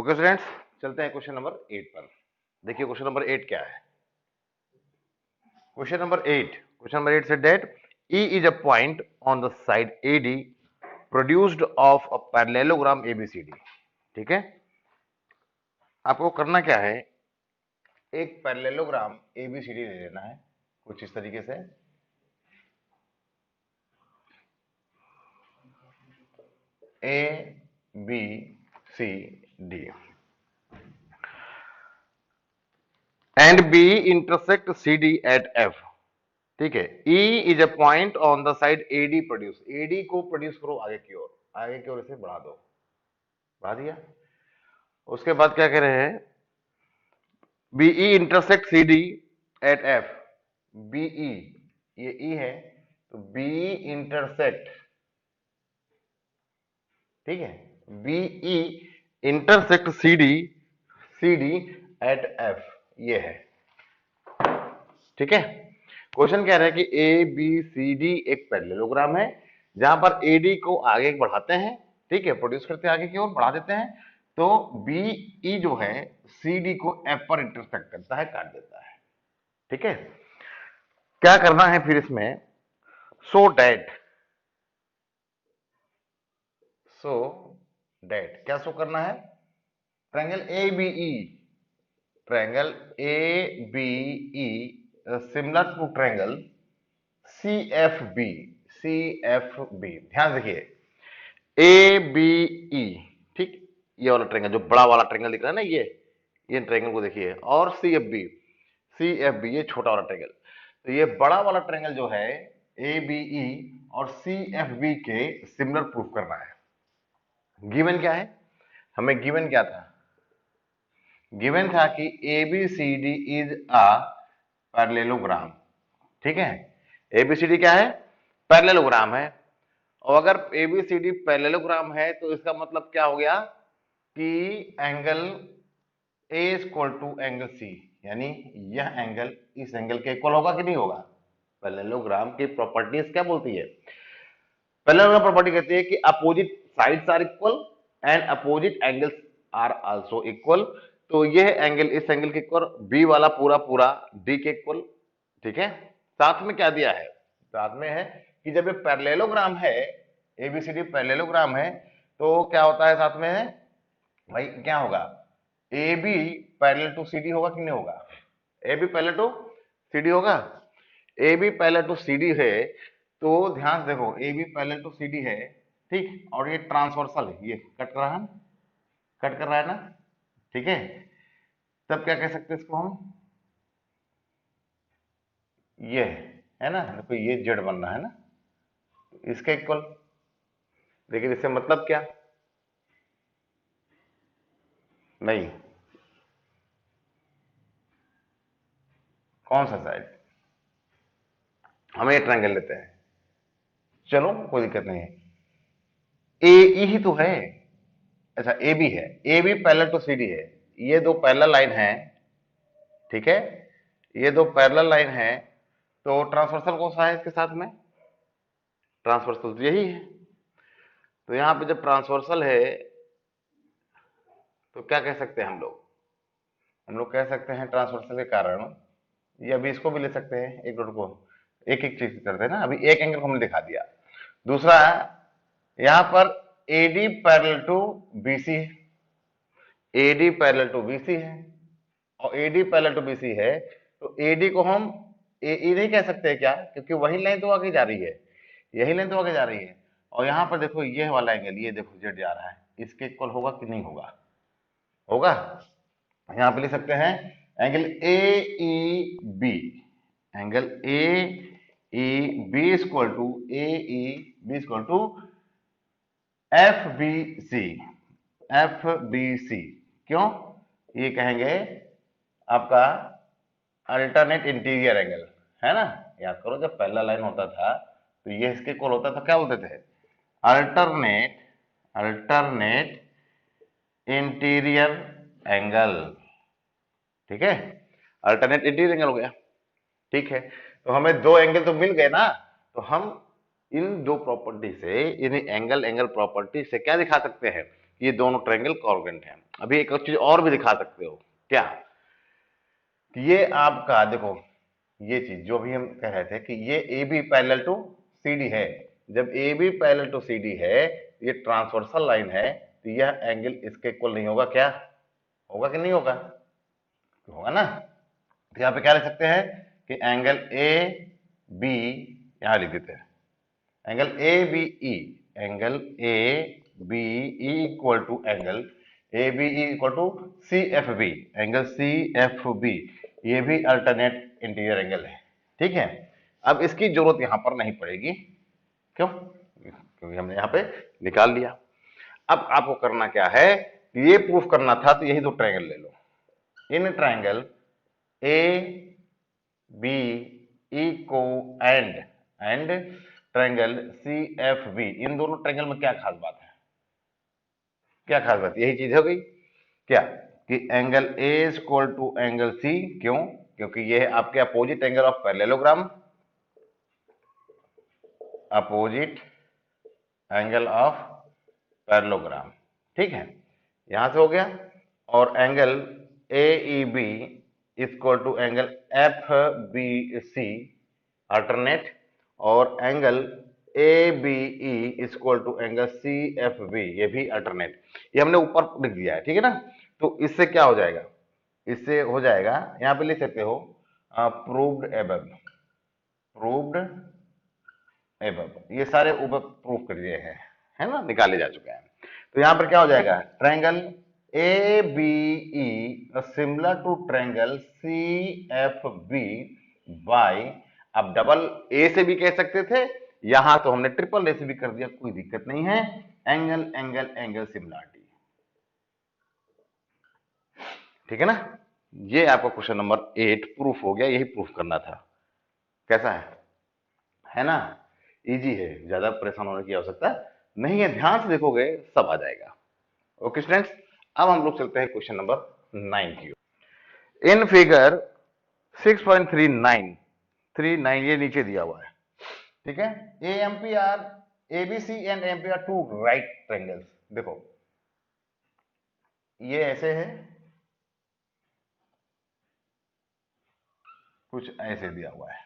Okay students, चलते हैं question number 8 पर। देखिए क्वेश्चन नंबर 8 क्या है। क्वेश्चन नंबर 8 से date E is a point on the side AD produced of a parallelogram ABCD। ठीक है, आपको करना क्या है, एक पैरेललोग्राम ABCD ले लेना है कुछ इस तरीके से। ABCD and B intersect CD at F। ठीक है, E is a point on the side AD produce, AD को प्रोड्यूस करो आगे की ओर, आगे की ओर इसे बढ़ा दो, बढ़ा दिया। उसके बाद क्या कह रहे हैं, BE intersect CD at F। BE, ये E है तो BE इंटरसेक्ट, ठीक है, BE intersect CD at F, ये है। ठीक है, क्वेश्चन कह रहा है कि ABCD एक पैरेललोग्राम है जहां पर AD को आगे बढ़ाते हैं, ठीक है, प्रोड्यूस करते हैं आगे की ओर, बढ़ा देते हैं, तो BE जो है CD को F पर इंटरसेक्ट करता है, काट देता है। ठीक है, क्या करना है फिर इसमें, सो डेट क्या शो करना है, triangle ABE, triangle ABE similar to triangle CFB। ध्यान रखिए, ABE, ठीक, ये वाला ट्रायंगल जो बड़ा वाला ट्रायंगल दिख रहा है ना, ये ट्रायंगल को देखिए, और CFB ये छोटा वाला ट्रायंगल। तो ये बड़ा वाला ट्रायंगल जो है ABE और CFB के सिमिलर प्रूफ करना है। गिवन क्या है, हमें गिवन क्या था, गिवन था कि ABCD इज अ पैरेललोग्राम। ठीक है, ABCD क्या है, पैरेललोग्राम है। और अगर ABCD पैरेललोग्राम है तो इसका मतलब क्या हो गया कि angle A equal to angle C, यानी यह एंगल इस एंगल के इक्वल होगा कि नहीं होगा। पैरेललोग्राम की प्रॉपर्टीज क्या बोलती है, पैरेललोग्राम प्रॉपर्टी कहती है कि opposite sides are equal and opposite angles are also equal. तो यह एंगल इस एंगल के इक्वल, बी वाला पूरा पूरा डी के इक्वल। ठीक है, साथ में क्या दिया है, साथ में है कि जब ये पैरेललोग्राम है, एबीसीडी पैरेललोग्राम है, तो क्या होता है साथ में है भाई, क्या होगा, A B parallel to C D होगा कि नहीं होगा, A B parallel to C D होगा। A B parallel to C D है तो ध्यान से देखो, A B parallel to C D है, ठीक, और ये ट्रांसवर्सल है, ये कट कर रहा है, कट कर रहा है ना, ठीक है, तब क्या कह सकते हैं इसको हम, ये है ना, देखो ये जेड बनना है ना, इसके इक्वल। लेकिन इससे मतलब क्या, नहीं, कौन सा साइड, हमें ये ट्रायंगल लेते हैं, चलो कोई दिक्कत नहीं है, ए ई ही तो है, अच्छा ए बी है, A B parallel to C D है, ये दो पैरेलल लाइन है, ठीक है, ये दो पैरेलल लाइन है, तो ट्रांसवर्सल कौन सा है इसके साथ में, ट्रांसवर्सल तो यही है। तो यहां पे जब ट्रांसवर्सल है तो क्या कह सकते हैं हम लोग कह सकते हैं ट्रांसवर्सल के कारण, ये अभी इसको भी ले सकते हैं, एक डॉट को एक एक चीज करते हैं ना, अभी एक एंगल को हमने दिखा दिया। दूसरा, यहां पर AD पैरेलल टू BC है, AD पैरेलल टू BC है, और AD पैरेलल टू BC है, तो AD को हम AE नहीं कह सकते क्या, क्योंकि वही लाइन तो आगे जा रही है, यही लाइन तो आगे जा रही है। और यहां पर देखो ये वाला एंगल, ये देखो जेड जा रहा है, इसके इक्वल होगा कि नहीं होगा, होगा। यहां पे लिख सकते हैं angle AEB, angle AEB equal to AEB equal to FBC। क्यों, ये कहेंगे आपका अल्टरनेट इंटीरियर एंगल, है ना, याद करो जब पहला लाइन होता था तो ये इसके इक्वल होता था, क्या बोलते थे, अल्टरनेट अल्टरनेट इंटीरियर एंगल। ठीक है, अल्टरनेट इंटीरियर एंगल हो गया। ठीक है, तो हमें दो एंगल तो मिल गए ना, तो हम इन दो प्रॉपर्टी से, इन एंगल प्रॉपर्टी से क्या दिखा सकते हैं, ये दोनों ट्रायंगल कॉन्ग्रुएंट हैं। अभी एक चीज और भी दिखा सकते हो, क्या? ये आपका देखो, ये चीज जो भी हम कह रहे थे कि ये A B parallel to C D है। जब A B parallel to C D है, ये ट्रांसवर्सल लाइन है, तो यह एंगल इसके इक्वल नहीं होगा। क्या होगा कि नहीं होगा? होगा ना। तो यहां पे क्या लिख सकते हैं कि एंगल ए बी, यहां लिख देते हैं angle A B E, angle A B E equal to angle A B E equal to C F B, angle C F B. ये भी अल्टरनेट इंटीरियर एंगल है, ठीक है। अब इसकी जरूरत यहां पर नहीं पड़ेगी, क्यों? क्योंकि हमने यहां पे निकाल लिया। अब आपको करना क्या है, ये प्रूफ करना था, तो यही दो ट्रायंगल ले लो। इन ट्रायंगल ए बी ई को and triangle C F B, इन दोनों ट्रायंगल में क्या खास बात है? क्या खास बात? यही चीज हो गई क्या कि angle A is equal to angle C. क्यों? क्योंकि ये है आपके opposite angle of parallelogram, opposite angle of parallelogram, ठीक है। यहां से हो गया। और angle A E B equal to angle F B C alternate, और angle A B E equal to angle C F B, ये भी अल्टरनेट। ये हमने ऊपर लिख दिया है, ठीक है ना। तो इससे क्या हो जाएगा? इससे हो जाएगा, यहां पे लिख सकते हो प्रूव्ड एबव, प्रूव्ड एबव। ये सारे ऊपर प्रूव कर दिए हैं, है ना, निकाले जा चुके हैं। तो यहां पर क्या हो जाएगा? Triangle A B E similar to triangle C F B by, अब डबल ए से भी कह सकते थे, यहां तो हमने ट्रिपल ए से भी कर दिया, कोई दिक्कत नहीं है। एंगल एंगल एंगल सिमिलरिटी, ठीक है ना। ये आपका क्वेश्चन नंबर 8 प्रूफ हो गया, यही प्रूफ करना था। कैसा है ना? इजी है, ज्यादा परेशान होने की आवश्यकता नहीं है, ध्यान से देखोगे सब आ जाएगा। ओके स्टूडेंट्स, अब हम लोग चलते हैं क्वेश्चन नंबर 9 की। इन फिगर 6.39 ये नीचे दिया हुआ है, ठीक है। A M P R, ABC and M P R two right triangles. देखो ये ऐसे है, कुछ ऐसे दिया हुआ है।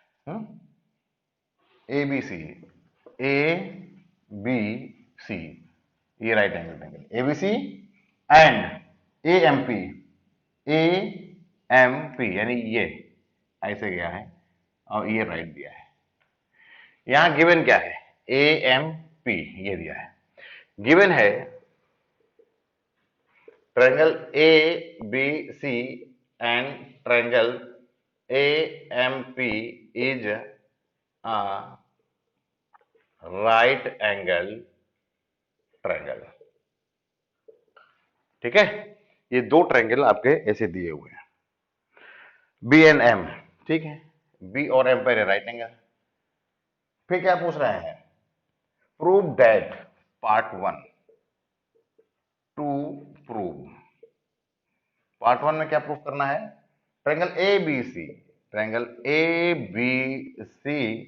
A B C, A B C, ये right angle triangle ABC and A M P, A M P यानी ये ऐसे गया है, और ये राइट दिया है। यहां गिवन क्या है? ए एम पी ये दिया है। गिवन है triangle A B C and triangle A M P is a right angle triangle, ठीक है। ये दो ट्रायंगल आपके ऐसे दिए हुए हैं, बी एंड एम, ठीक है। बी और एम पर राइट एंगल। फिर क्या पूछ रहे हैं? Prove that, part 1 to prove. Part 1 में क्या प्रूव करना है? Triangle A B C, triangle A B C,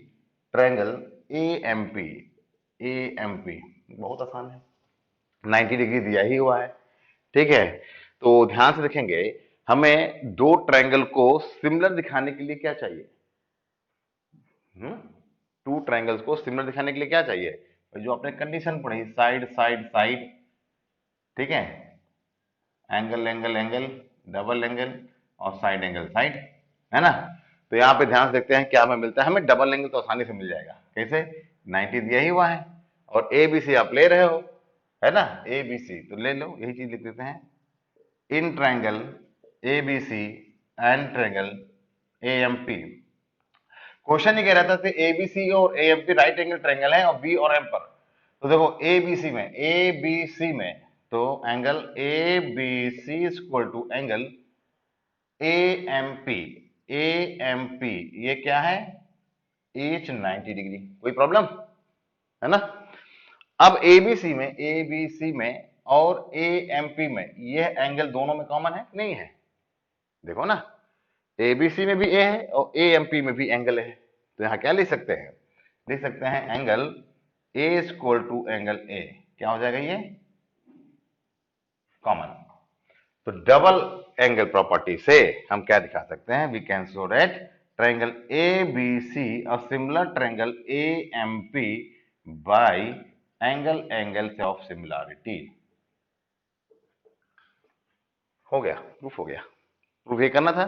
triangle A M P, A M P. बहुत आसान है, 90 डिग्री दिया ही हुआ है, ठीक है। तो ध्यान से देखेंगे, हमें दो ट्रायंगल को सिमिलर दिखाने के लिए क्या चाहिए? टू ट्रायंगल्स को सिमिलर दिखाने के लिए क्या चाहिए? जो आपने कंडीशन पढ़ी, साइड साइड साइड, ठीक है। Angle angle angle, double angle और साइड एंगल साइड, है ना। तो यहां पे ध्यान से देखते हैं क्या हमें मिलता है। हमें डबल एंगल तो आसानी से मिल जाएगा, कैसे? 90 दिया ही हुआ है, और ए बी सी आप ले रहे हो, है ना, ए बी सी तो ले लो, यही चीज लिख देते हैं। In triangle A B C and triangle A M P. Question ये कह रहा था कि ए बी सी और A M P right angle triangle है, और बी और एम पर। तो देखो ए बी सी में, ए बी सी में, तो angle A B C equal to angle A M P, A M P ये क्या है? H 90 degree. कोई प्रॉब्लम है ना। अब एबीसी में, ए बी सी में और ए एम पी में, यह एंगल दोनों में कॉमन है नहीं है? देखो ना, एबीसी में भी ए है और ए एम पी में भी एंगल है। तो यहां क्या लिख सकते हैं? लिख सकते हैं angle A equal to angle A. क्या हो जाएगा ये? कॉमन। तो डबल एंगल प्रॉपर्टी से हम क्या दिखा सकते हैं, we can show that triangle A B C a similar triangle A M P by angles of similarity. हो गया, प्रूफ हो गया। प्रूफ ये करना था,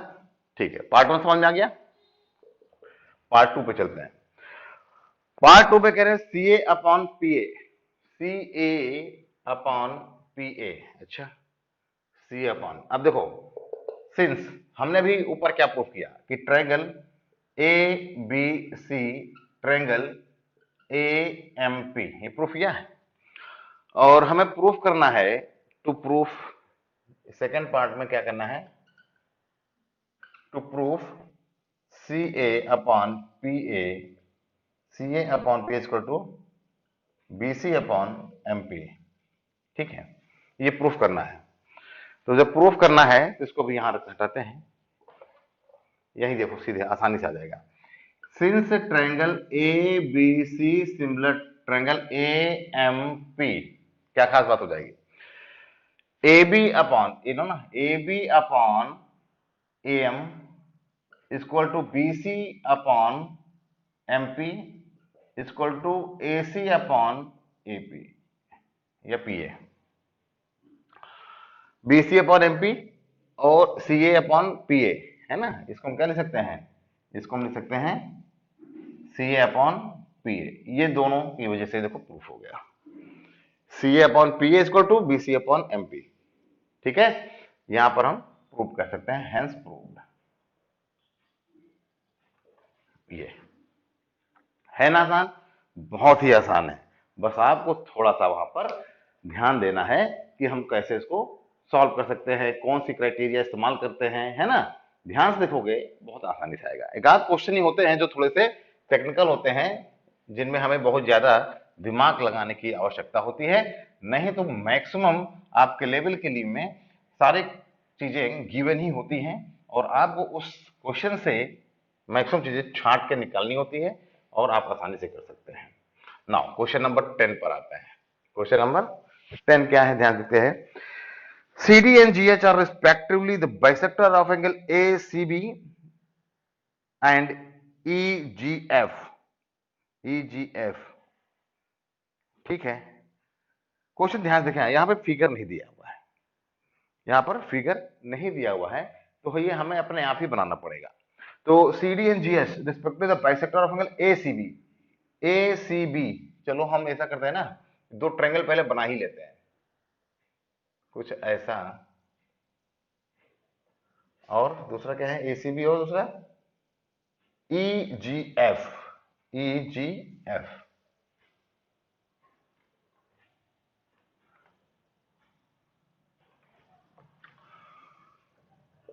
ठीक है। पार्ट 1 समझ में आ गया। पार्ट 2 पे चलते हैं। पार्ट 2 पे कह रहे हैं C A upon P A, C A upon P A. अच्छा, सी अपॉन, अब देखो सिंस हमने भी ऊपर क्या प्रूफ किया कि triangle A B C triangle A M P, ये प्रूफ किया है। और हमें प्रूफ करना है, टू प्रूफ, सेकेंड पार्ट में क्या करना है, to proof C A upon P A, C A upon P equal to B C upon M P. ठीक है, ये प्रूफ करना है। तो जब प्रूफ करना है तो इसको भी यहां हटाते हैं, यही देखो सीधे आसानी से आ जाएगा। Since triangle A B C similar triangle A M P, क्या खास बात हो जाएगी, ए बी अपॉन ये नो ना, A B upon A M equal to B C upon M P equal to A C upon A P या P A. B C upon M P और सी ए अपॉन पी ए, है ना, इसको हम क्या लिख सकते हैं, इसको हम लिख सकते हैं सी ए अपॉन पी ए। ये दोनों की वजह से देखो प्रूफ हो गया, C A upon P A equal to B C upon M P. ठीक है, यहां पर हम प्रूफ कर सकते हैं, हेंस प्रूव्ड। ये है ना आसान, बहुत ही आसान है। बस आपको थोड़ा सा वहां पर ध्यान देना है कि हम कैसे इसको सॉल्व कर सकते हैं, कौन सी क्राइटेरिया इस्तेमाल करते हैं, है ना। ध्यान से देखोगे बहुत आसानी से आएगा। एक आध क्वेश्चन ही होते हैं जो थोड़े से टेक्निकल होते हैं, जिनमें हमें बहुत ज्यादा दिमाग लगाने की आवश्यकता होती है। नहीं तो मैक्सिमम आपके लेवल के लिए में सारी चीजें गिवन ही होती हैं और आपको उस क्वेश्चन से मैक्सिमम चीजें छांट के निकालनी होती है और आप आसानी से कर सकते हैं। नाउ क्वेश्चन नंबर 10 पर आते हैं। क्वेश्चन नंबर 10 क्या है, ध्यान देते हैं। CD and GH are respectively the bisector of angle ACB and EGF। EGF, ठीक है। क्वेश्चन ध्यान से देखें, यहां पे फिगर नहीं दिया हुआ है, यहां पर फिगर नहीं दिया हुआ है, तो ये हमें अपने आप ही बनाना पड़ेगा। तो CD and GH respectively the bisector of angle ACB। ACB, चलो हम ऐसा करते हैं ना, दो ट्रायंगल पहले बना ही लेते हैं, कुछ ऐसा, और दूसरा क्या है, ACB और दूसरा EGF। EGF,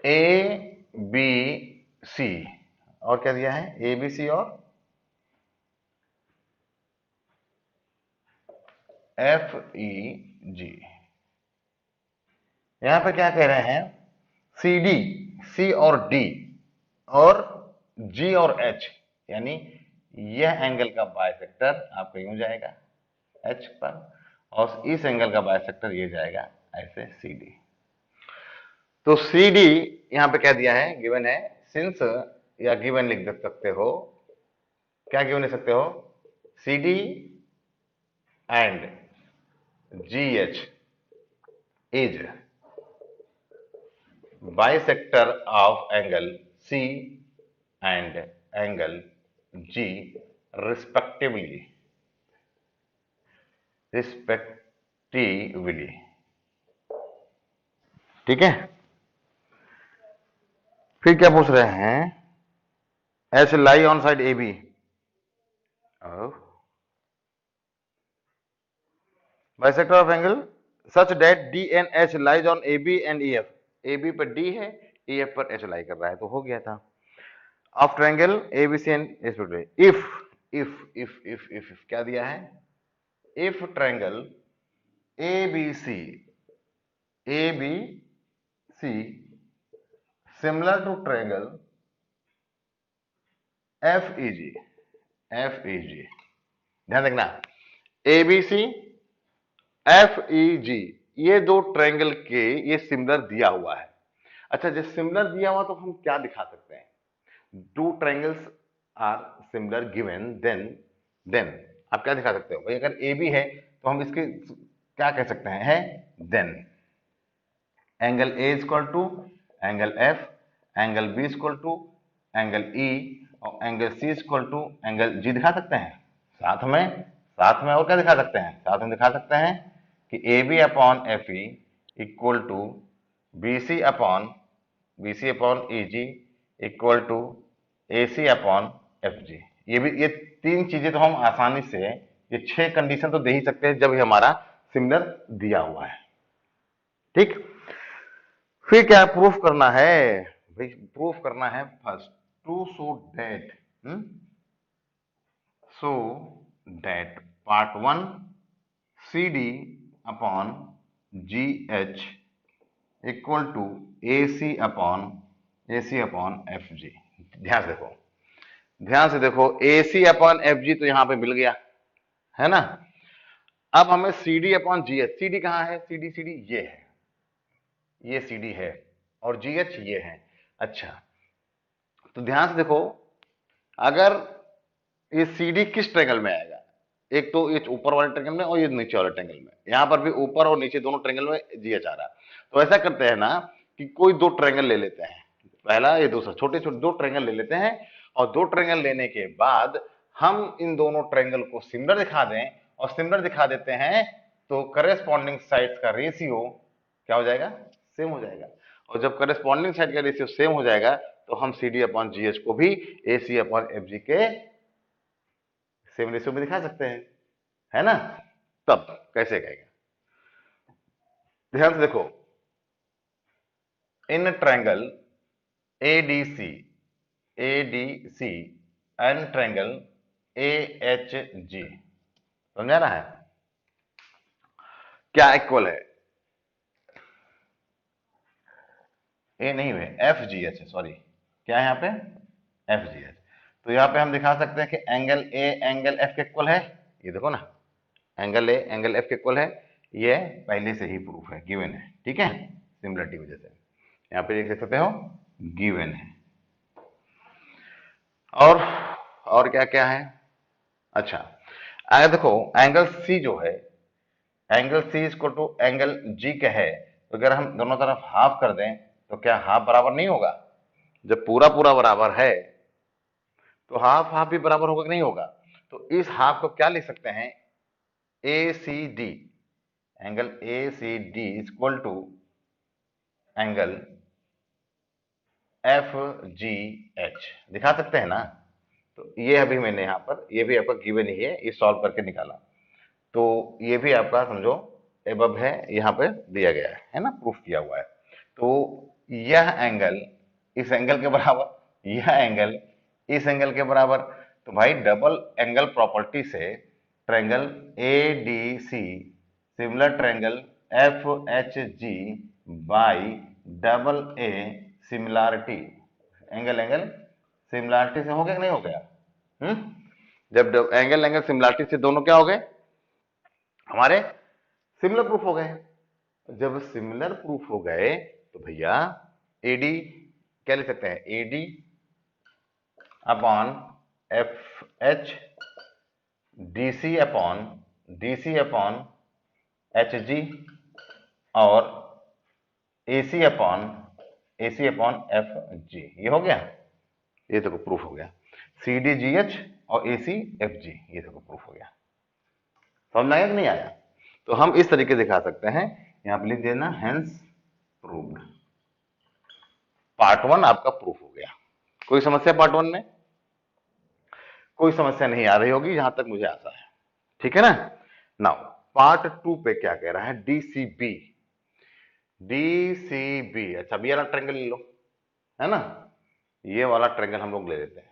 ABC, और क्या दिया है, ABC और FEG। यहां पर क्या कह रहे हैं, CD, C और D और G और H, यानी यह एंगल का बाइसेक्टर आपका यूं जाएगा H पर, और इस एंगल का बाइसेक्टर ये जाएगा ऐसे CD। तो CD यहां पे क्या दिया है, गिवन है, सिंस, या गिवन लिख सकते हो, क्या गिवन लिख सकते हो, CD and GH is bisector of angle C and angle G respectively। ठीक है, फिर क्या पूछ रहे हैं, H lie on side AB। Bisector of angle such that D and H lies on AB and EF। AB पर D है, EF पर H लाई कर रहा है, तो हो गया था। Of triangle ABC and if क्या दिया है, if triangle ABC similar to triangle FEG। ध्यान देखना, ABC FEG ये दो ट्रायंगल के ये सिमिलर दिया हुआ है। अच्छा, जब सिमिलर दिया हुआ तो हम क्या दिखा सकते हैं? Two triangles are similar given, then आप क्या दिखा सकते हो भाई? अगर ए बी है तो हम इसके क्या कह सकते हैं? है then angle A equal to angle F, angle B equal to angle E, और angle C equal to angle G दिखा सकते हैं। साथ में और क्या दिखा सकते हैं? साथ में दिखा सकते हैं कि A B upon F E equal to B C upon E G equal to A C upon F G. ये तीन चीजें तो हम आसानी से, ये 6 कंडीशन तो दे ही सकते हैं जब ये हमारा सिमिलर दिया हुआ है। ठीक, फिर क्या प्रूफ करना है भाई? प्रूफ करना है first to show that part 1 C D upon G H equal to A C upon F G. ध्यान से देखो ए सी अपॉन एफ जी तो यहां पे मिल गया है ना। अब हमें C D upon G H, C D कहां है? सी डी ये है, ये सी डी है, और जी एच ये है। अच्छा, तो ध्यान से देखो, अगर ये सी डी किस ट्रायंगल में आएगा? एक तो ये ऊपर वाले ट्रायंगल में और ये नीचे वाले ट्रायंगल में। यहां पर भी ऊपर और नीचे दोनों ट्रायंगल में जीएच आ रहा है। तो ऐसा करते हैं ना कि कोई दो ट्रायंगल ले लेते हैं, पहला ये दूसरा, छोटे छोटे दो ट्रायंगल ले लेते हैं, और दो ट्रायंगल लेने के बाद हम इन दोनों ट्रायंगल को सिमिलर दिखा दें, और सिमिलर दिखा देते हैं तो करेस्पॉन्डिंग साइड्स का रेशियो क्या हो जाएगा? सेम हो जाएगा। और जब करेस्पॉन्डिंग साइड का रेशियो सेम हो जाएगा तो हम C D upon G H को भी ए सी अपॉन एफ जी के सेम रेशियो में दिखा सकते हैं, है ना। तब कैसे कहेगा? ध्यान से देखो, in triangle ADC and triangle A H G, समझा रहा है? क्या इक्वल है? ए नहीं है, एफ जी एच है, सॉरी, क्या है यहाँ पे? F G H. तो यहाँ पे हम दिखा सकते हैं कि एंगल ए एंगल एफ के इक्वल है। ये देखो ना, एंगल ए एंगल एफ के इक्वल है, ये पहले से ही प्रूफ है, गिवन है। ठीक है, सिमिलरिटी वजह से यहाँ पे देख सकते हो गिवन है। और क्या क्या है? अच्छा, अगर देखो एंगल सी जो है, angle C equal to angle G का है, तो अगर हम दोनों तरफ हाफ कर दें तो क्या हाफ बराबर नहीं होगा? जब पूरा पूरा बराबर है तो हाफ हाफ भी बराबर होगा कि नहीं होगा? तो इस हाफ को क्या लिख सकते हैं? A C D, angle A C D equal to angle F G H, दिखा सकते हैं ना। तो ये अभी मैंने यहाँ पर, ये भी आपका गिवन ही है, ये सॉल्व करके निकाला, तो ये भी आपका समझो एबव है, यहाँ पे दिया गया है ना, प्रूफ किया हुआ है। तो यह एंगल इस एंगल के बराबर, यह एंगल इस एंगल के बराबर। तो भाई डबल एंगल प्रॉपर्टी से triangle A D C similar triangle F H G by double A similarity, angle angle similarity से हो गया कि नहीं हो गया? जब एंगल एंगल सिमिलरिटी से दोनों क्या हो गए? हमारे सिमिलर प्रूफ हो गए। जब सिमिलर प्रूफ हो गए तो भैया एडी क्या लिख सकते हैं? AD upon F H DC upon H G और एसी अपॉन एफ जी। ये हो गया, ये देखो प्रूफ हो गया। सी डी जी एच और ए सी एफ जी, ये देखो प्रूफ हो गया। समझ में आया कि नहीं आया? तो हम इस तरीके दिखा सकते हैं, यहां पर लिख देना हेंस प्रूव्ड। पार्ट 1 आपका प्रूफ हो गया। कोई समस्या पार्ट 1 में? कोई समस्या नहीं आ रही होगी जहां तक मुझे आशा है, ठीक है ना। नाउ पार्ट 2 पे क्या कह रहा है? डीसीबी, अच्छा बी वाला ट्रायंगल ले लो, है ना, ये वाला ट्रायंगल हम लोग ले लेते हैं।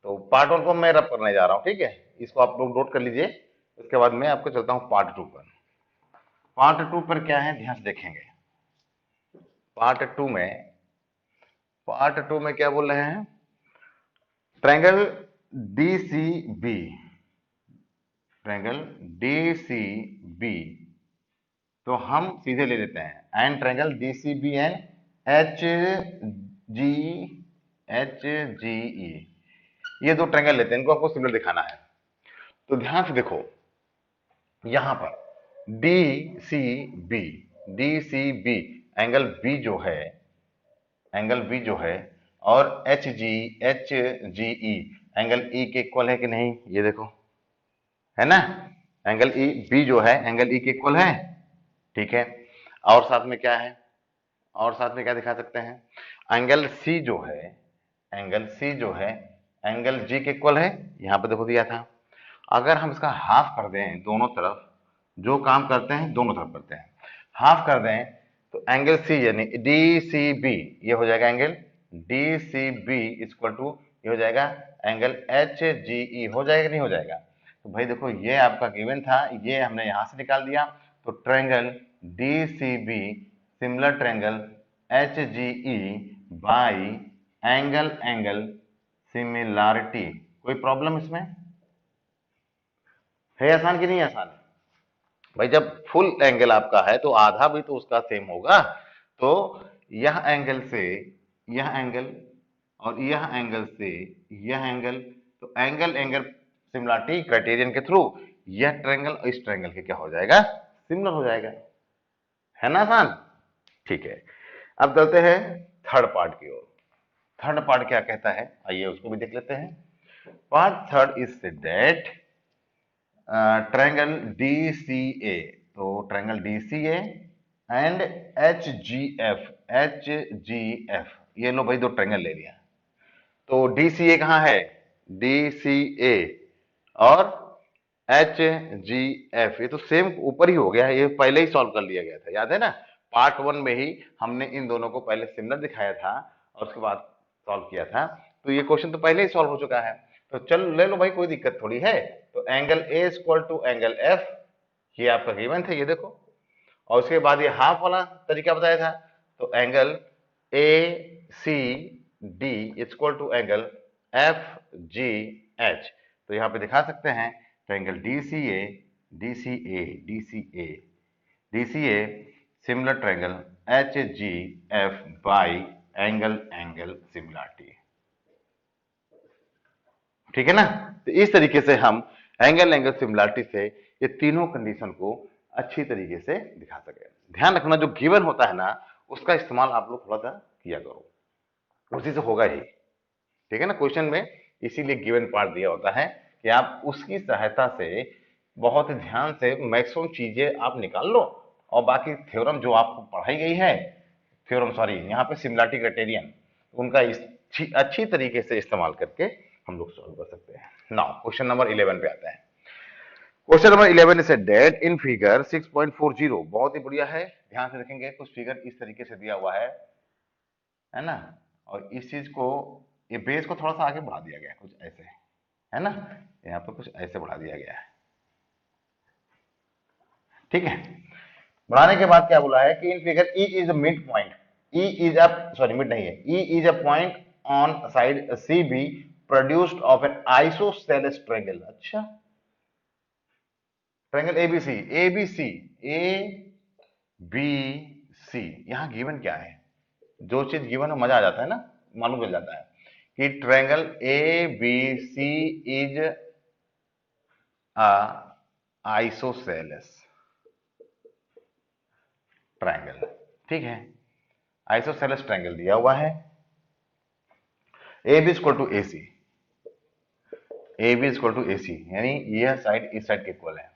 तो पार्ट 1 को मैं रब करने जा रहा हूं, ठीक है, इसको आप लोग नोट कर लीजिए। उसके बाद मैं आपको चलता हूं पार्ट 2 पर। पार्ट 2 पर क्या है, ध्यान से देखेंगे। पार्ट 2 में क्या बोल रहे हैं? ट्रायंगल डीसीबी, ट्रायंगल डीसीबी तो हम सीधे ले लेते हैं and triangle DCB and HGE, ये दो ट्रायंगल लेते हैं, इनको आपको सिमिलर दिखाना है। तो ध्यान से देखो, यहां पर DCB एंगल बी जो है, और HGE एंगल ई के इक्वल है कि नहीं, ये देखो, है ना। एंगल ई बी जो है एंगल ई के इक्वल है, ठीक है। और साथ में क्या है, और साथ में क्या दिखा सकते हैं, एंगल सी जो है एंगल जी के इक्वल है, यहां पे देखो दिया था। अगर हम इसका हाफ कर दें दोनों तरफ, जो काम करते हैं दोनों तरफ करते हैं, हाफ कर दें तो एंगल सी यानी DCB ये हो जाएगा एंगल DCB इक्वल टू ये हो जाएगा एंगल HGE, हो जाएगा नहीं हो जाएगा। तो भाई देखो, ये आपका गिवन था, ये हमने यहां से निकाल दिया। तो triangle DCB similar triangle HGE by angle similarity. कोई प्रॉब्लम इसमें है? आसान कि नहीं आसान है भाई? जब फुल एंगल आपका है तो आधा भी तो उसका सेम होगा। तो यह एंगल से यह एंगल और यह एंगल से यह एंगल, तो एंगल सिमिलैरिटी क्राइटेरियन के थ्रू यह ट्रायंगल इस ट्रायंगल के क्या हो जाएगा, सिमिलर हो जाएगा, है ना आसान। ठीक है, अब चलते हैं थर्ड पार्ट की ओर। थर्ड पार्ट क्या कहता है, आइए उसको भी देख लेते हैं। Part third is that triangle DCA, तो ट्रायंगल DCA एंड HGF, ये लो भाई, दो ट्रायंगल ले लिया। तो DCA कहाँ है, DCA और HGF, ये तो सेम ऊपर ही हो गया है, ये पहले ही सॉल्व कर लिया गया था, याद है ना। पार्ट 1 में ही हमने इन दोनों को पहले सिमिलर दिखाया था और उसके बाद सॉल्व किया था। तो ये क्वेश्चन तो पहले ही सॉल्व हो चुका है, तो चल ले लो भाई, कोई दिक्कत थोड़ी है। तो angle A equal to angle F, ये आपका गिवन था, ये देखो। और उसके बाद ये हाफ वाला तरीका बताया था, तो angle ACD equal to angle FGH। तो यहाँ पे दिखा सकते हैं triangle DCA similar triangle HGF by angle similarity, ठीक है ना। तो इस तरीके से हम एंगल सिमिलैरिटी से ये तीनों कंडीशन को अच्छी तरीके से दिखा सके। ध्यान रखना, जो गिवन होता है ना, उसका इस्तेमाल आप लोग थोड़ा सा किया करो, उसी से होगा ही, ठीक है ना। क्वेश्चन में इसीलिए गिवन पार्ट दिया होता है कि आप उसकी सहायता से बहुत ध्यान से मैक्सिमम चीजें आप निकाल लो, और बाकी थ्योरम जो आपको पढ़ाई गई है, थ्योरम सॉरी यहाँ पे सिमिलैरिटी क्राइटेरियन, उनका अच्छी तरीके से इस्तेमाल करके हम लोग सॉल्व कर सकते हैं। नाउ क्वेश्चन नंबर 11 पे आते हैं। Question number 11 is that in figure 6.40, बहुत ही बढ़िया है। ध्यान से देखेंगे, कुछ फिगर इस तरीके से दिया हुआ है ना। और इस चीज को, ये बेस को थोड़ा सा आगे बढ़ा दिया गया है, कुछ ऐसे, है ना, यहाँ पर कुछ ऐसे बढ़ा दिया गया है, ठीक है। बढ़ाने के बाद क्या बोला है कि in figure E is a mid point, E is a sorry mid नहीं है, E is a point on side CB produced of N isosceles triangle. अच्छा, ट्रायंगल ABC यहां गिवन क्या है, जो चीज गिवन है मजा आ जाता है ना, मालूम चल जाता है कि triangle ABC is a isosceles triangle, ठीक है। आइसोसेलेस ट्रायंगल दिया हुआ है, AB इक्वल टू AC, यानी यह साइड इस साइड के इक्वल है,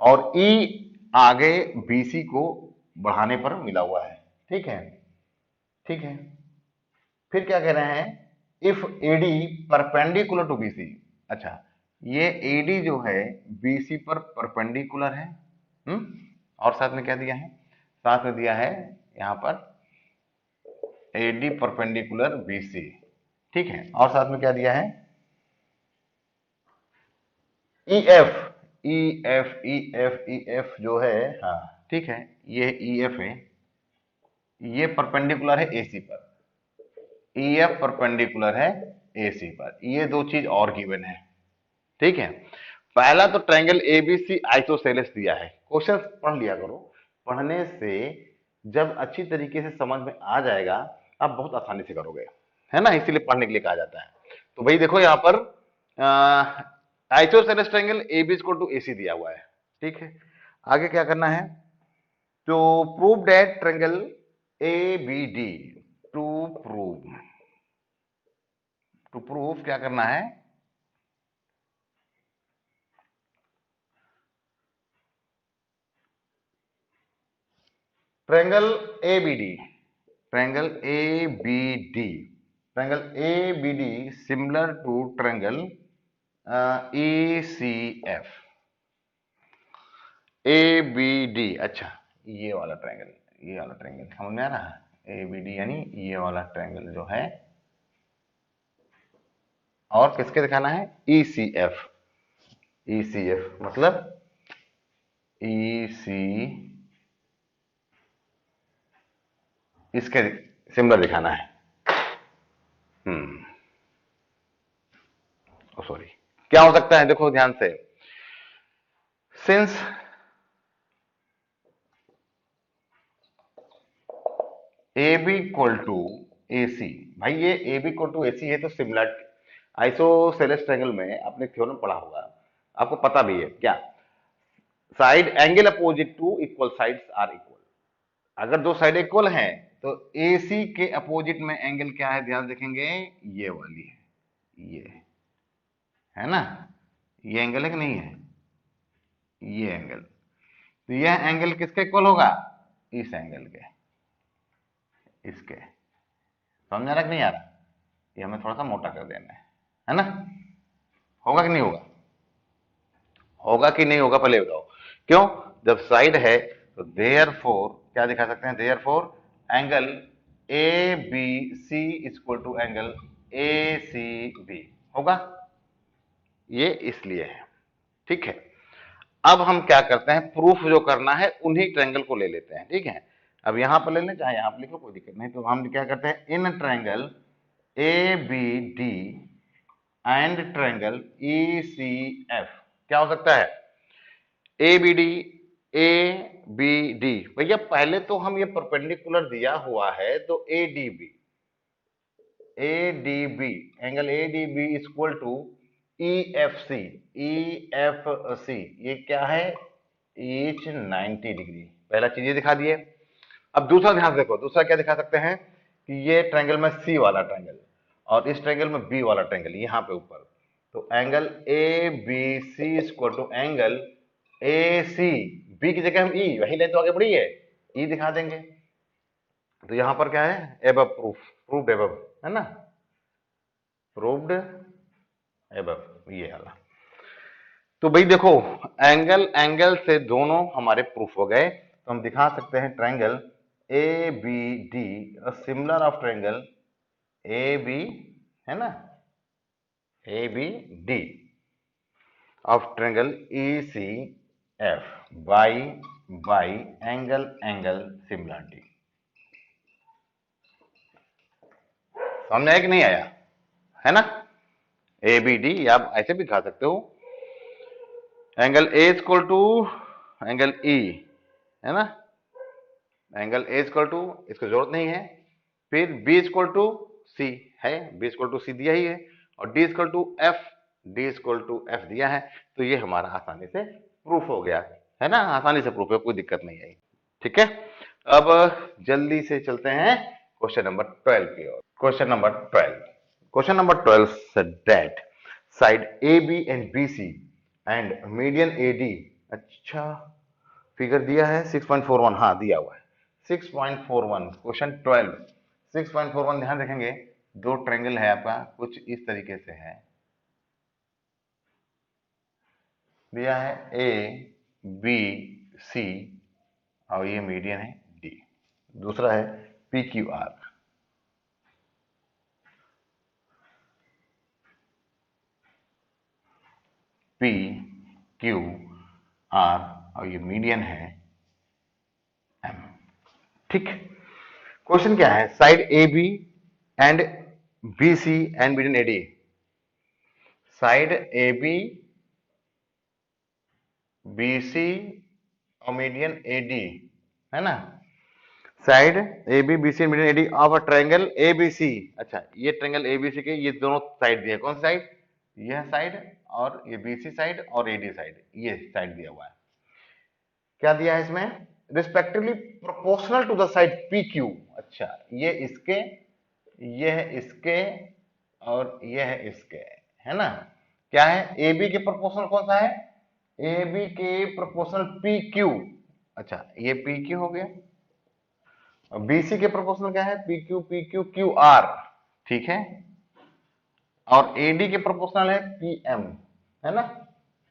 और E आगे BC को बढ़ाने पर मिला हुआ है, ठीक है, ठीक है। फिर क्या कह रहे हैं, if AD perpendicular to BC। अच्छा, ये AD जो है BC पर परपेंडिकुलर है, और साथ में क्या दिया है, साथ में दिया है यहां पर AD परपेंडिकुलर BC, ठीक है। और साथ में क्या दिया है, EF जो है, हाँ ठीक है, ये EF है, ये परपेंडिकुलर है AC पर, EF परपेंडिकुलर है AC पर, ये दो चीज और गिवन है, ठीक है। पहला तो ट्रायंगल ABC आइसोसेलेस दिया है, क्वेश्चन पढ़ लिया करो, पढ़ने से जब अच्छी तरीके से समझ में आ जाएगा, आप बहुत आसानी से करोगे, है ना, इसीलिए पढ़ने के लिए कहा जाता है। तो भाई देखो यहाँ पर isosceles triangle A B equal to A C दिया हुआ है, ठीक है। आगे क्या करना है, तो prove that triangle A B D, to prove, to prove क्या करना है, triangle A B D, triangle A B D, triangle A B D similar to triangle A C F, A B D, अच्छा ये वाला triangle, ये वाला triangle समझ में आ रहा है, ए बी डी यानी ये वाला ट्रायंगल जो है, और किसके दिखाना है, ई सी एफ, ई सी एफ मतलब ई सी, इसके सिमिलर दिखाना है। सॉरी, क्या हो सकता है, देखो ध्यान से, since A B equal to A C, भाई ये A B equal to A C है तो सिमिलर, आइसोसेलेस ट्रायंगल में आपने थ्योरम पढ़ा होगा, आपको पता भी है क्या, side angle opposite to equal sides are equal, अगर दो साइड इक्वल हैं तो ए सी के अपोजिट में एंगल क्या है, ध्यान देखेंगे, ये वाली है, ये है ना, ये एंगल है कि नहीं है, ये एंगल, तो यह एंगल किसके इक्वल होगा, इस एंगल के, इसके, समझ आ रहा कि नहीं आ रहा, ये हमें थोड़ा सा मोटा कर देना है ना, होगा कि नहीं होगा, होगा कि नहीं होगा पहले बताओ, क्यों, जब साइड है तो देयर फोर क्या दिखा सकते हैं, therefore angle A B C equal to angle A C B होगा, ये इसलिए है, ठीक है। अब हम क्या करते हैं, प्रूफ जो करना है उन्हीं ट्रायंगल को ले लेते हैं, ठीक है। अब यहां पर ले लें चाहे यहां पर लिखो, कोई दिक्कत नहीं, तो हम क्या करते हैं, in triangle A B D and triangle E C F, क्या हो सकता है, A B D, A B D, भैया पहले तो हम ये परपेंडिकुलर दिया हुआ है तो A D B, A D B, angle A D B equal to E F C, E F C, ये क्या है, ईच 90 डिग्री, पहला चीज ये दिखा दिए। अब दूसरा ध्यान देखो, दूसरा क्या दिखा सकते हैं कि ये ट्रायंगल में सी वाला ट्रायंगल और इस ट्रायंगल में बी वाला ट्रायंगल, यहाँ पे ऊपर, तो angle A B C equal to angle A C, B की जगह हम ई, वही लाइन तो आगे बढ़ी है, ई दिखा देंगे, तो यहां पर क्या है, एबव प्रूफ, प्रूव्ड एबव, है ना, प्रूव्ड एबव, ये वाला। तो भाई देखो, एंगल एंगल से दोनों हमारे प्रूफ हो गए, तो हम दिखा सकते हैं triangle A B D similar of triangle A B, है ना, A B D of triangle E C F by by angle angle similarity, समझ आया कि नहीं आया, है ना, ए बी डी, या आप ऐसे भी दिखा सकते हो, angle A equal to angle E, है ना, एंगल ए इक्वल टू, इसको जरूरत नहीं है, फिर बी इक्वल टू सी है, बी इक्वल टू सी दिया ही है, और D equal to F, D equal to F दिया है, तो ये हमारा आसानी से प्रूफ हो गया, है ना, आसानी से प्रूफ है, कोई दिक्कत नहीं आई, ठीक है। अब जल्दी से चलते हैं क्वेश्चन नंबर 12 की ओर। Question number 12, question number 12 said that side AB and BC and median AD, अच्छा फिगर दिया है 6.41, हाँ दिया हुआ है 6.41, क्वेश्चन 12 6.41, ध्यान रखेंगे, दो ट्रायंगल है आपका, कुछ इस तरीके से है, दिया है ए बी सी और ये मीडियन है डी, दूसरा है P Q R, P Q R और ये मीडियन है एम, ठीक। क्वेश्चन क्या है, side A B and B C and median A D, side A B B C और मीडियन ए डी, है ना। Side A B B C median AD of a triangle A B C. अच्छा, ये triangle A B सी के ये दोनों side दिए, कौन सी साइड, यह साइड और ये बी सी साइड और एडी साइड, ये साइड दिया हुआ है। क्या दिया है इसमें, respectively proportional to the side P Q. अच्छा, ये इसके, ये है इसके और ये है इसके, है ना। क्या है, ए बी के प्रोपोर्शनल कौन सा है, ए बी के प्रोपोर्शनल पी क्यू। अच्छा, ये पी क्यू हो गया। बीसी के प्रोपोर्शनल क्या है, पी क्यू क्यू आर, ठीक है। और एडी के प्रोपोर्शनल है पीएम, है ना,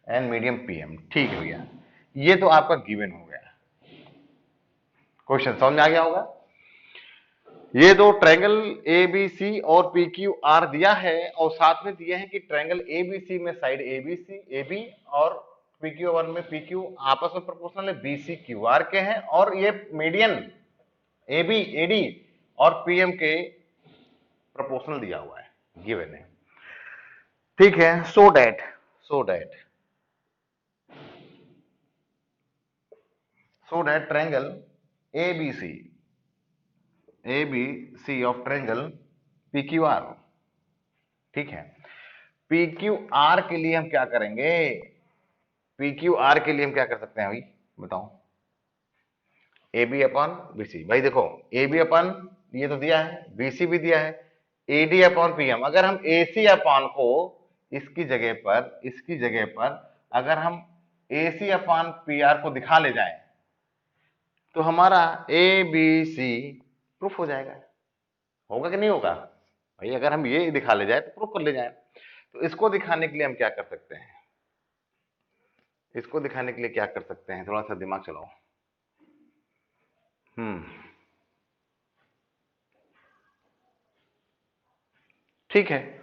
एन मीडियम पीएम, ठीक है भैया। ये तो आपका गिवन हो गया, क्वेश्चन समझ में आ गया होगा। ये दो ट्रायंगल ए बी सी और पी क्यू आर दिया है, और साथ में दिया है कि ट्रायंगल ए बी सी में side A B C A B और पी क्यू वन में पी क्यू आपस में प्रोपोर्शनल है बी सी क्यू आर के हैं, और ये median A B A D और पीएम के प्रोपोर्शनल दिया हुआ है, गिवन है, ठीक है। So that triangle A B C of triangle P Q R, ठीक है। पी क्यू आर के लिए हम क्या करेंगे, पी क्यू आर के लिए हम क्या कर सकते हैं भाई बताओ, A B upon B C. भाई देखो, ए बी अपॉन ये तो दिया है, बी सी भी दिया है, A D upon P M. अगर हम ए सी अपॉन को इसकी जगह पर अगर हम ए सी अपॉन पी आर को दिखा ले जाए तो हमारा ए बी सी प्रूफ हो जाएगा, होगा कि नहीं होगा भाई। अगर हम ये दिखा ले जाए तो प्रूफ कर ले जाए। तो इसको दिखाने के लिए हम क्या कर सकते हैं, इसको दिखाने के लिए क्या कर सकते हैं, थोड़ा सा दिमाग चलाओ। ठीक है,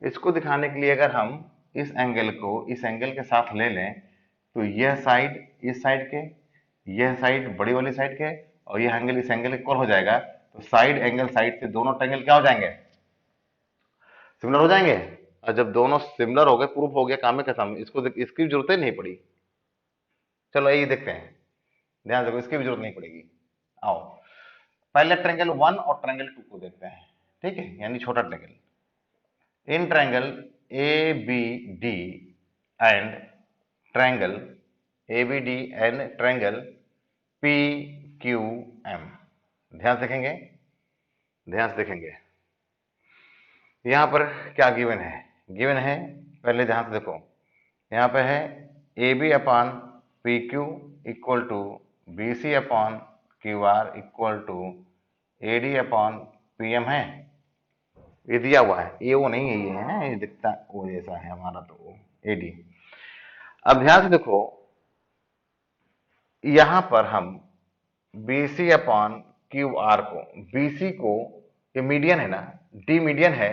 इसको दिखाने के लिए अगर हम इस एंगल को इस एंगल के साथ ले लें तो यह साइड इस साइड के, यह साइड बड़ी वाली साइड के, और यह एंगल इस एंगल इक्वल हो जाएगा। तो साइड एंगल साइड से दोनों ट्रायंगल क्या हो जाएंगे, सिमिलर हो जाएंगे। और जब दोनों सिमिलर हो गए, प्रूफ हो गया, काम है खत्म, इसको इसकी जरूरत ही नहीं पड़ी। चलो यही देखते हैं, ध्यान रखो, इसकी भी जरूरत नहीं पड़ेगी। आओ पहले ट्रायंगल 1 और ट्रायंगल 2 को देखते हैं, ठीक है, यानी छोटा triangle. In triangle ABD and triangle ABD and triangle PQM, ध्यान से देखेंगे, ध्यान से देखेंगे। यहां पर क्या गिवन है, गिवन है, पहले ध्यान से देखो, यहां पे है A B upon P Q equal to B C upon Q R equal to A D upon P M है, ये दिया हुआ है, ये वो नहीं है, ये है, ये दिखता वो जैसा है हमारा, तो वो एडी। अब ध्यान से देखो, यहां पर हम BC अपॉन क्यू आर को, BC को, ये मीडियन है ना, डी मीडियन है,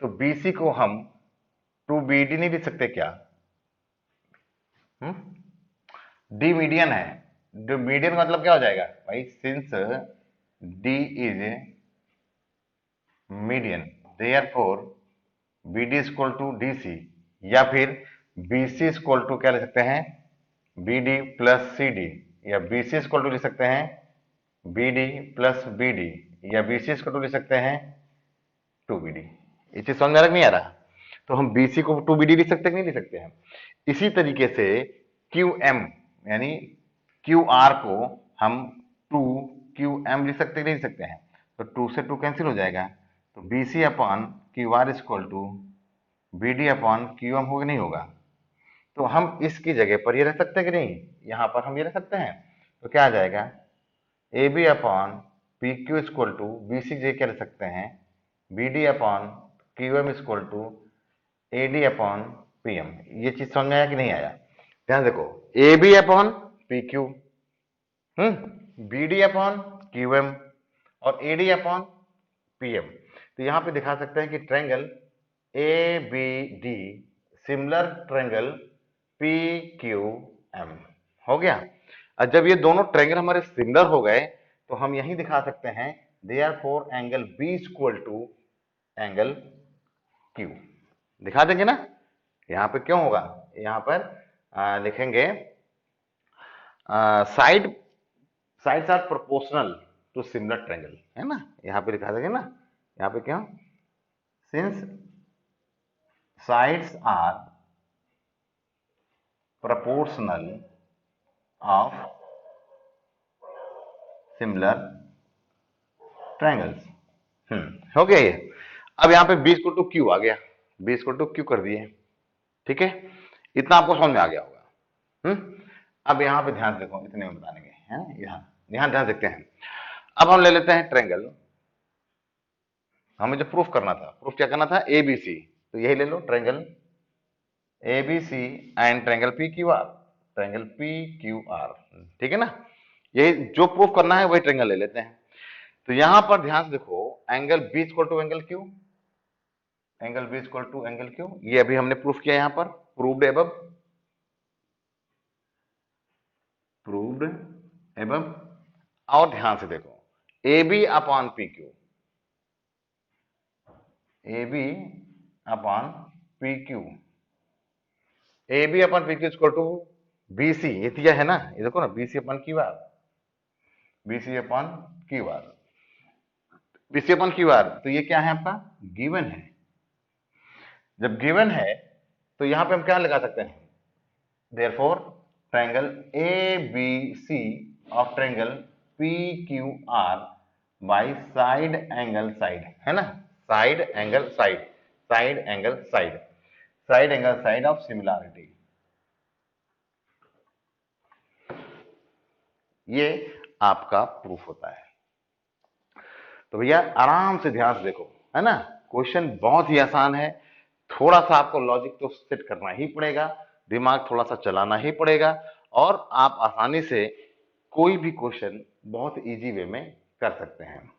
तो BC को हम 2BD नहीं लिख सकते क्या, डी मीडियन है, डी मीडियन मतलब क्या हो जाएगा भाई, since D is median therefore BD equal to DC, या फिर BC इक्वल टू क्या लिख सकते हैं, BD प्लस CD, या BC इक्वल टू लिख सकते हैं BD प्लस BD, या BC इक्वल टू लिख सकते हैं 2BD। ये चीज समझ में आ रहा नहीं आ रहा, तो हम BC को 2BD लिख सकते हैं कि नहीं लिख सकते हैं। इसी तरीके से QM यानी QR को हम 2QM लिख सकते हैं नहीं लिख सकते हैं, तो 2 से 2 कैंसिल हो जाएगा, तो BC upon QR equal to BD upon QM होगा नहीं होगा। तो हम इसकी जगह पर ये रख सकते हैं कि नहीं, यहां पर हम ये रख सकते हैं, तो क्या आ जाएगा, AB upon PQ equal to BC जे क्या रख सकते हैं, BD upon QM equal to AD upon PM। ये चीज समझ में आया कि नहीं आया, ध्यान देखो, AB upon PQ, BD upon QM और AD अपॉन PM। तो यहां पे दिखा सकते हैं कि triangle ABD similar triangle PQM हो गया। और जब ये दोनों ट्रायंगल हमारे सिमिलर हो गए तो हम यही दिखा सकते हैं therefore angle B equal to angle Q, दिखा देंगे ना। यहां पे क्यों होगा, यहां पर लिखेंगे sides are proportional to similar triangle, है ना, यहां पे लिखा था ना, यहां पे क्या, since sides are proportional of similar triangles. हो गया ये। अब यहां पे b इक्वल टू क्यू आ गया, b इक्वल टू क्यू कर दिए, ठीक है, इतना आपको समझ में आ गया होगा। अब यहां पे ध्यान से देखो, इतने में बताने के हैं, यहां यहां ध्यान देखते हैं। अब हम ले लेते हैं ट्रायंगल, हमें जो प्रूफ करना था, प्रूफ क्या करना था, एबीसी, तो यही ले लो triangle ABC and triangle P Q R, triangle P Q R, ठीक है ना, यही जो प्रूफ करना है वही ट्रायंगल ले लेते हैं। तो यहां पर ध्यान से देखो, angle B equal to angle Q, angle B equal to angle Q, ये अभी हमने प्रूफ किया, यहां पर प्रूव्ड एबव, प्रूव्ड एबव। और ध्यान से देखो, A B upon P Q, A B upon P Q, A B upon P Q equal to B C, ये दिया है ना, ये देखो ना, B C upon Q R, B C upon Q R, B C upon Q R, तो ये क्या है आपका, गिवन है। जब गिवन है तो यहां पे हम क्या लगा सकते हैं, therefore triangle A B C of triangle P Q R by side angle side, है ना, side angle side, side angle side, side angle side of similarity, ये आपका प्रूफ होता है। तो भैया आराम से ध्यान से देखो, है ना, क्वेश्चन बहुत ही आसान है, थोड़ा सा आपको लॉजिक तो सेट करना ही पड़ेगा, दिमाग थोड़ा सा चलाना ही पड़ेगा, और आप आसानी से कोई भी क्वेश्चन बहुत इजी वे में कर सकते हैं।